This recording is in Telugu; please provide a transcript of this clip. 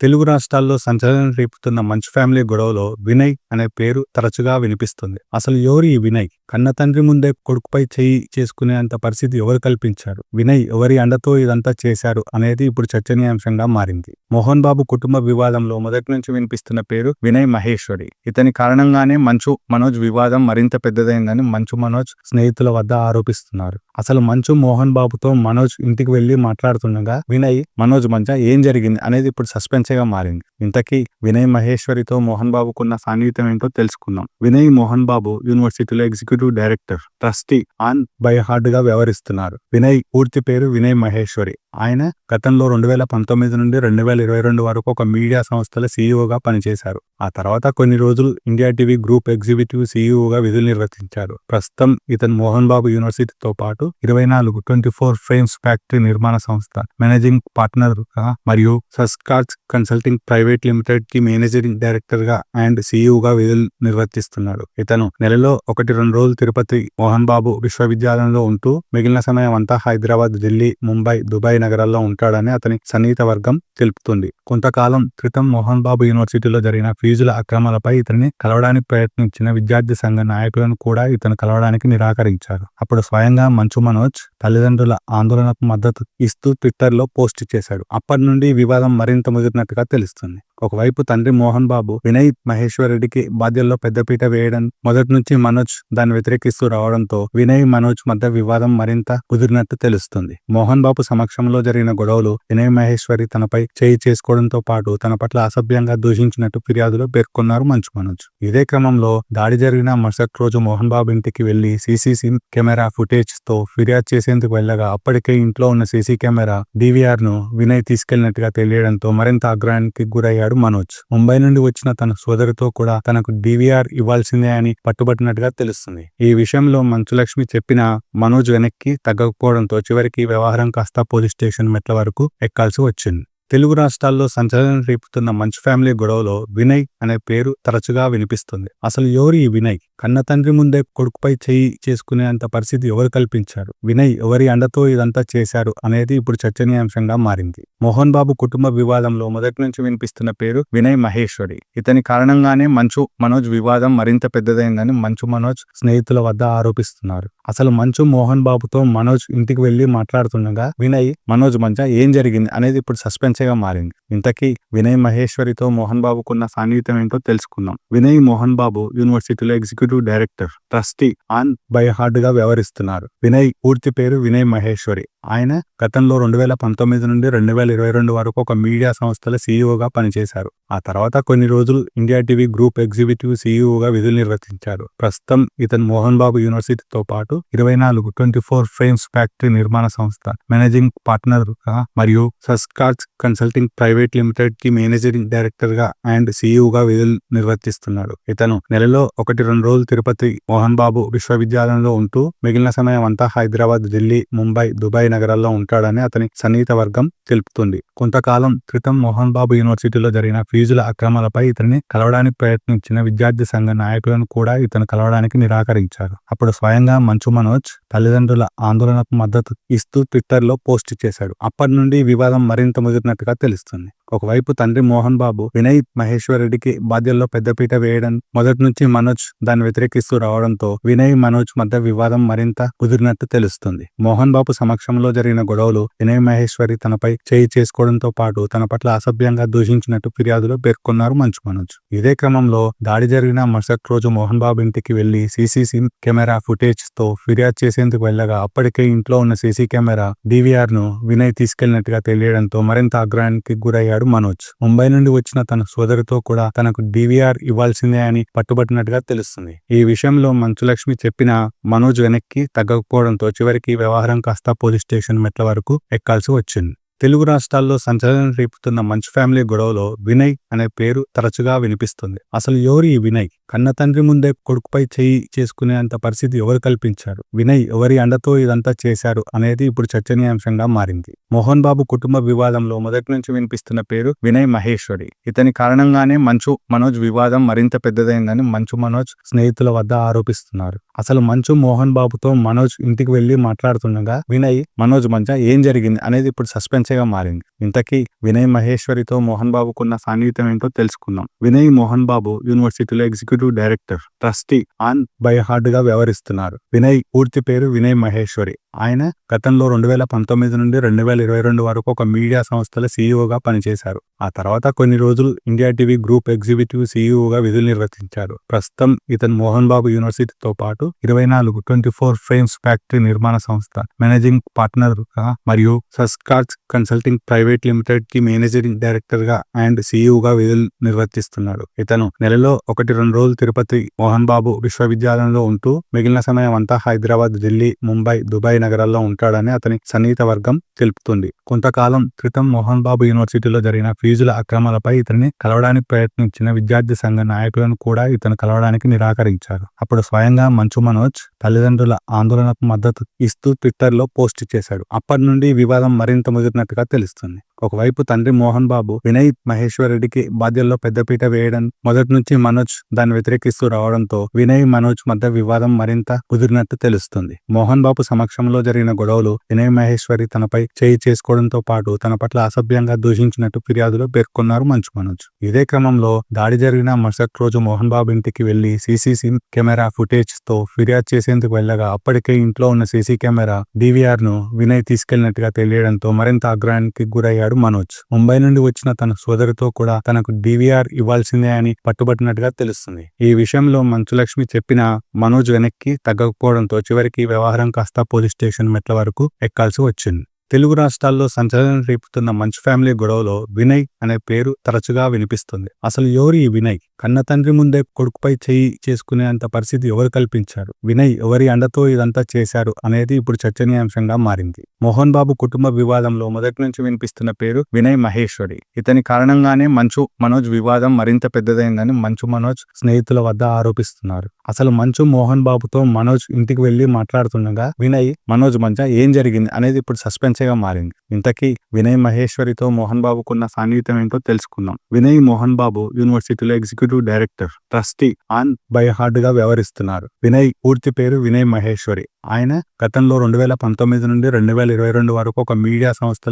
తెలుగు రాష్ట్రాల్లో సంచలనం రేపుతున్న మంచు ఫ్యామిలీ గొడవలో వినయ్ అనే పేరు తరచుగా వినిపిస్తుంది. అసలు ఎవరు ఈ వినయ్? కన్న తండ్రి ముందే కొడుకుపై చేయి చేసుకునేంత పరిస్థితి ఎవరు కల్పించారు? వినయ్ ఎవరి అండతో ఇదంతా చేశారు అనేది ఇప్పుడు చర్చనీయాంశంగా మారింది. మోహన్ బాబు కుటుంబ వివాదంలో మొదటి నుంచి వినిపిస్తున్న పేరు వినయ్ మహేశ్వరి. ఇతని కారణంగానే మంచు మనోజ్ వివాదం మరింత పెద్దదైందని మంచు మనోజ్ స్నేహితుల వద్ద ఆరోపిస్తున్నారు. అసలు మంచు మోహన్ బాబుతో మనోజ్ ఇంటికి వెళ్లి మాట్లాడుతుండగా వినయ్ మనోజ్ మధ్య ఏం జరిగింది అనేది ఇప్పుడు సస్పెన్స్ గా మారింది. ఇంతకీ వినయ్ మహేశ్వరితో మోహన్ బాబుకున్న సాన్నిహిత్యం ఏంటో తెలుసుకుందాం. వినయ్ మోహన్ బాబు యూనివర్సిటీలో executive director, trustee on by hard గా వ్యవహరిస్తున్నారు. వినయ్ పూర్తి పేరు వినయ్ మహేశ్వరి. ఆయన గతంలో 2019 నుండి 2022 వరకు ఒక మీడియా సంస్థల సీఈఓగా పనిచేశారు. ఆ తర్వాత కొన్ని రోజులు ఇండియా టీవీ గ్రూప్ ఎగ్జిక్యూటివ్ సీఈఓగా విధులు నిర్వర్తించారు. ప్రస్తుతం ఇతను మోహన్ బాబు యూనివర్సిటీతో పాటు 24 ఫ్రేమ్స్ ఫ్యాక్టరీ నిర్మాణ సంస్థ మేనేజింగ్ పార్ట్నర్ గా మరియు సస్కార్స్ కన్సల్టింగ్ ప్రైవేట్ లిమిటెడ్ కి మేనేజింగ్ డైరెక్టర్ గా అండ్ సీఈఓగా విధులు నిర్వర్తిస్తున్నాడు. ఇతను నెలలో 1-2 రోజులు తిరుపతి మోహన్ బాబు విశ్వవిద్యాలయంలో ఉంటూ మిగిలిన సమయం అంతా హైదరాబాద్, ఢిల్లీ, ముంబై, దుబాయ్ నగరాల్లో ఉంటాడని అతని సన్నిహిత వర్గం తెలుపుతుంది. కొంతకాలం క్రితం మోహన్ బాబు యూనివర్సిటీలో జరిగిన ఫీజుల అక్రమాలపై ఇతన్ని కలవడానికి ప్రయత్నించిన విద్యార్థి సంఘ నాయకులను కూడా ఇతను కలవడానికి నిరాకరించారు. అప్పుడు స్వయంగా మంచు మనోజ్ తల్లిదండ్రుల ఆందోళనకు మద్దతు ఇస్తూ ట్విట్టర్లో పోస్ట్ చేశాడు. అప్పటి నుండి వివాదం మరింత ముదిరినట్టుగా తెలుస్తుంది. ఒకవైపు తండ్రి మోహన్ బాబు వినయ్ మహేశ్వర్ రెడ్డికి బాధ్యతల్లో పెద్దపీట వేయడం, మొదటి నుంచి మనోజ్ దాన్ని వ్యతిరేకిస్తూ రావడంతో వినయ్ మనోజ్ మధ్య వివాదం మరింత కుదిరినట్టు తెలుస్తుంది. మోహన్ బాబు సమక్షంలో జరిగిన గొడవలు వినయ్ మహేశ్వరి తనపై చేయి చేసుకోవడంతో పాటు తన పట్ల అసభ్యంగా దూషించినట్టు ఫిర్యాదులో పేర్కొన్నారు మంచు మనోజ్. ఇదే క్రమంలో దాడి జరిగిన మరుసటి రోజు మోహన్ బాబు ఇంటికి వెళ్లి సీసీ కెమెరా ఫుటేజ్ తో ఫిర్యాదు చేసేందుకు వెళ్లగా అప్పటికే ఇంట్లో ఉన్న సీసీ కెమెరా DVR ను వినయ్ తీసుకెళ్లినట్టుగా తెలియడంతో మరింత ఆగ్రహానికి గురయ్యాడు మనోజ్. ముంబై నుండి వచ్చిన తన సోదరితో కూడా తనకు DVR ఇవ్వాల్సిందే అని పట్టుబట్టినట్టుగా తెలుస్తుంది. ఈ విషయంలో మంచులక్ష్మి చెప్పినా మనోజ్ వెనక్కి తగ్గకపోవడంతో చివరికి వ్యవహారం కాస్త పోలీస్ స్టేషన్ మెట్ల వరకు ఎక్కాల్సి వచ్చింది. తెలుగు రాష్ట్రాల్లో సంచలనం రేపుతున్న మంచు ఫ్యామిలీ గొడవలో వినయ్ అనే పేరు తరచుగా వినిపిస్తుంది. అసలు ఎవరు ఈ వినయ్? కన్న తండ్రి ముందే కొడుకుపై చేయి చేసుకునేంత పరిస్థితి ఎవరు కల్పించారు? వినయ్ ఎవరి అండతో ఇదంతా చేశారు అనేది ఇప్పుడు చర్చనీయాంశంగా మారింది. మోహన్ బాబు కుటుంబ వివాదంలో మొదటి నుంచి వినిపిస్తున్న పేరు వినయ్ మహేశ్వరి. ఇతని కారణంగానే మంచు మనోజ్ వివాదం మరింత పెద్దదైందని మంచు మనోజ్ స్నేహితుల వద్ద ఆరోపిస్తున్నారు. అసలు మంచు మోహన్ బాబుతో మనోజ్ ఇంటికి వెళ్లి మాట్లాడుతుండగా వినయ్ మనోజ్ మధ్య ఏం జరిగింది అనేది ఇప్పుడు సస్పెన్స్ గా మారింది. ఇంతకీ వినయ్ మహేశ్వరితో మోహన్ బాబుకున్న సాన్నిహిత్యం ఏంటో తెలుసుకుందాం. వినయ్ మోహన్ బాబు యూనివర్సిటీలో executive director, trustee on by hard గా వ్యవహరిస్తున్నారు. వినయ్ పూర్తి పేరు వినయ్ మహేశ్వరి. ఆయన గతంలో 2019 నుండి 2022 వరకు ఒక మీడియా సంస్థల సీఈఓగా పనిచేశారు. ఆ తర్వాత కొన్ని రోజులు ఇండియా టీవీ గ్రూప్ ఎగ్జిక్యూటివ్ సీఈఓగా విధులు నిర్వర్తించారు. ప్రస్తుతం ఇతను మోహన్ బాబు యూనివర్సిటీతో పాటు 24 ఫ్రేమ్స్ ఫ్యాక్టరీ నిర్మాణ సంస్థ మేనేజింగ్ పార్ట్నర్ గా మరియు సస్కార్స్ కన్సల్టింగ్ ప్రైవేట్ లిమిటెడ్ కి మేనేజింగ్ డైరెక్టర్ గా అండ్ సీఈఓగా విధులు నిర్వర్తిస్తున్నాడు. ఇతను నెలలో 1-2 రోజులు తిరుపతి మోహన్ బాబు విశ్వవిద్యాలయంలో ఉంటూ మిగిలిన సమయం అంతా హైదరాబాద్, ఢిల్లీ, ముంబై, దుబాయ్ నగరాల్లో ఉంటాడని అతని సన్నిహిత వర్గం తెలుపుతుంది. కొంతకాలం క్రితం మోహన్ బాబు యూనివర్సిటీలో జరిగిన ఫీజుల అక్రమాలపై ఇతన్ని కలవడానికి ప్రయత్నించిన విద్యార్థి సంఘ నాయకులను కూడా ఇతను కలవడానికి నిరాకరించారు. అప్పుడు స్వయంగా మంచు మనోజ్ తల్లిదండ్రుల ఆందోళనకు మద్దతు ఇస్తూ ట్విట్టర్లో పోస్ట్ చేశాడు. అప్పటి నుండి వివాదం మరింత ముదిరినట్టుగా తెలుస్తుంది. ఒకవైపు తండ్రి మోహన్ బాబు వినయ్ మహేశ్వర్ రెడ్డికి బాధ్యతల్లో పెద్దపీట వేయడం, మొదటి నుంచి మనోజ్ దాన్ని వ్యతిరేకిస్తూ రావడంతో వినయ్ మనోజ్ మధ్య వివాదం మరింత కుదిరినట్టు తెలుస్తుంది. మోహన్ బాబు సమక్షంలో జరిగిన గొడవలు వినయ్ మహేశ్వరి తనపై చేయి చేసుకోవడంతో పాటు తన పట్ల అసభ్యంగా దూషించినట్టు ఫిర్యాదులో పేర్కొన్నారు మంచు మనోజ్. ఇదే క్రమంలో దాడి జరిగిన మరుసటి రోజు మోహన్ బాబు ఇంటికి వెళ్లి సీసీ కెమెరా ఫుటేజ్ తో ఫిర్యాదు చేసేందుకు వెళ్లగా అప్పటికే ఇంట్లో ఉన్న సీసీ కెమెరా DVR ను వినయ్ తీసుకెళ్లినట్టుగా తెలియడంతో మరింత ఆగ్రహానికి గురయ్యాడు మనోజ్. ముంబై నుండి వచ్చిన తన సోదరితో కూడా తనకు DVR ఇవ్వాల్సిందే అని పట్టుబట్టినట్టుగా తెలుస్తుంది. ఈ విషయంలో మంచులక్ష్మి చెప్పినా మనోజ్ వెనక్కి తగ్గకపోవడంతో చివరికి వ్యవహారం కాస్త పోలీస్ స్టేషన్ మెట్ల వరకు ఎక్కాల్సి వచ్చింది. తెలుగు రాష్ట్రాల్లో సంచలనం రేపుతున్న మంచు ఫ్యామిలీ గొడవలో వినయ్ అనే పేరు తరచుగా వినిపిస్తుంది. అసలు ఎవరు ఈ వినయ్? కన్న తండ్రి ముందే కొడుకుపై చేయి చేసుకునేంత పరిస్థితి ఎవరు కల్పించారు? వినయ్ ఎవరి అండతో ఇదంతా చేశారు అనేది ఇప్పుడు చర్చనీయాంశంగా మారింది. మోహన్ బాబు కుటుంబ వివాదంలో మొదటి నుంచి వినిపిస్తున్న పేరు వినయ్ మహేశ్వరి. ఇతని కారణంగానే మంచు మనోజ్ వివాదం మరింత పెద్దదైందని మంచు మనోజ్ స్నేహితుల వద్ద ఆరోపిస్తున్నారు. అసలు మంచు మోహన్ బాబుతో మనోజ్ ఇంటికి వెళ్లి మాట్లాడుతుండగా వినయ్ మనోజ్ మధ్య ఏం జరిగింది అనేది ఇప్పుడు సస్పెన్స్ సస్పెన్స్గా మారింది. ఇంతకీ వినయ్ మహేశ్వరితో మోహన్ బాబుకున్న సాన్నిహిత్యం ఏంటో తెలుసుకుందాం. వినయ్ మోహన్ బాబు యూనివర్సిటీలో executive director, trustee and by heart గా వ్యవహరిస్తున్నారు. వినయ్ పూర్తి పేరు వినయ్ మహేశ్వరి. ఆయన గతంలో 2019 నుండి 2022 వరకు ఒక మీడియా సంస్థల సీఈఓగా పనిచేశారు. ఆ తర్వాత కొన్ని రోజులు ఇండియా టీవీ గ్రూప్ ఎగ్జిక్యూటివ్ సీఈఓగా విధులు నిర్వర్తించారు. ప్రస్తుతం ఇతను మోహన్ బాబు యూనివర్సిటీతో పాటు 24 ఫ్రేమ్స్ ఫ్యాక్టరీ నిర్మాణ సంస్థ మేనేజింగ్ పార్ట్నర్ గా మరియు సస్కార్స్ కన్సల్టింగ్ ప్రైవేట్ లిమిటెడ్ కి మేనేజింగ్ డైరెక్టర్ గా అండ్ సీఈఓగా విధులు నిర్వర్తిస్తున్నాడు. ఇతను నెలలో 1-2 రోజులు తిరుపతి మోహన్ బాబు విశ్వవిద్యాలయంలో ఉంటూ మిగిలిన సమయం అంతా హైదరాబాద్, ఢిల్లీ, ముంబై, దుబాయ్ నగరాల్లో ఉంటాడని అతని సన్నిహిత వర్గం తెలుపుతుంది. కొంతకాలం క్రితం మోహన్ బాబు యూనివర్సిటీలో జరిగిన ఫీజుల అక్రమాలపై ఇతన్ని కలవడానికి ప్రయత్నించిన విద్యార్థి సంఘ నాయకులను కూడా ఇతను కలవడానికి నిరాకరించారు. అప్పుడు స్వయంగా మంచు మనోజ్ తల్లిదండ్రుల ఆందోళనకు మద్దతు ఇస్తూ ట్విట్టర్లో పోస్ట్ చేశాడు. అప్పటి నుండి వివాదం మరింత ముదిరినట్టుగా తెలుస్తుంది. ఒకవైపు తండ్రి మోహన్ బాబు వినయ్ మహేశ్వర్ రెడ్డికి బాధ్యతల్లో పెద్దపీట వేయడం, మొదటి నుంచి మనోజ్ దాన్ని వ్యతిరేకిస్తూ రావడంతో వినయ్ మనోజ్ మధ్య వివాదం మరింత కుదిరినట్టు తెలుస్తుంది. మోహన్ బాబు సమక్షంలో జరిగిన గొడవలు వినయ్ మహేశ్వరి తనపై చేయి చేసుకోవడంతో పాటు తన పట్ల అసభ్యంగా దూషించినట్టు ఫిర్యాదులో పేర్కొన్నారు మంచు మనోజ్. ఇదే క్రమంలో దాడి జరిగిన మరుసటి రోజు మోహన్ బాబు ఇంటికి వెళ్లి సీసీ కెమెరా ఫుటేజ్ తో ఫిర్యాదు చేసేందుకు వెళ్ళగా అప్పటికే ఇంట్లో ఉన్న సీసీ కెమెరా DVR ను వినయ్ తీసుకెళ్లినట్టుగా తెలియడంతో మరింత ఆగ్రహానికి గురయ్యాడు మనోజ్. ముంబై నుండి వచ్చిన తన సోదరితో కూడా తనకు DVR ఇవ్వాల్సిందే అని పట్టుబట్టినట్టుగా తెలుస్తుంది. ఈ విషయంలో మంచులక్ష్మి చెప్పినా మనోజ్ వెనక్కి తగ్గకపోవడంతో చివరికి వ్యవహారం కాస్త పోలీస్ స్టేషన్ మెట్ల వరకు ఎక్కాల్సి వచ్చింది. తెలుగు రాష్ట్రాల్లో సంచలనం రేపుతున్న మంచు ఫ్యామిలీ గొడవలో వినయ్ అనే పేరు తరచుగా వినిపిస్తుంది. అసలు ఎవరు ఈ వినయ్? కన్న తండ్రి ముందే కొడుకుపై చేయి చేసుకునేంత పరిస్థితి ఎవరు కల్పించారు? వినయ్ ఎవరి అండతో ఇదంతా చేశారు అనేది ఇప్పుడు చర్చనీయాంశంగా మారింది. మోహన్ బాబు కుటుంబ వివాదంలో మొదటి నుంచి వినిపిస్తున్న పేరు వినయ్ మహేశ్వరి. ఇతని కారణంగానే మంచు మనోజ్ వివాదం మరింత పెద్దదైందని మంచు మనోజ్ స్నేహితుల వద్ద ఆరోపిస్తున్నారు. అసలు మంచు మోహన్ బాబుతో మనోజ్ ఇంటికి వెళ్లి మాట్లాడుతుండగా వినయ్ మనోజ్ మధ్య ఏం జరిగింది అనేది ఇప్పుడు సస్పెన్స్గా మారింది. ఇంతకీ వినయ్ మహేశ్వరితో మోహన్ బాబుకున్న సాన్నిహిత్యం ఏంటో తెలుసుకుందాం. వినయ్ మోహన్ బాబు యూనివర్సిటీలో executive director, trustee and by heart గా వ్యవహరిస్తున్నారు. వినయ్ పూర్తి పేరు వినయ్ మహేశ్వరి. ఆయన గతంలో 2019 నుండి 2022 వరకు ఒక మీడియా సంస్థల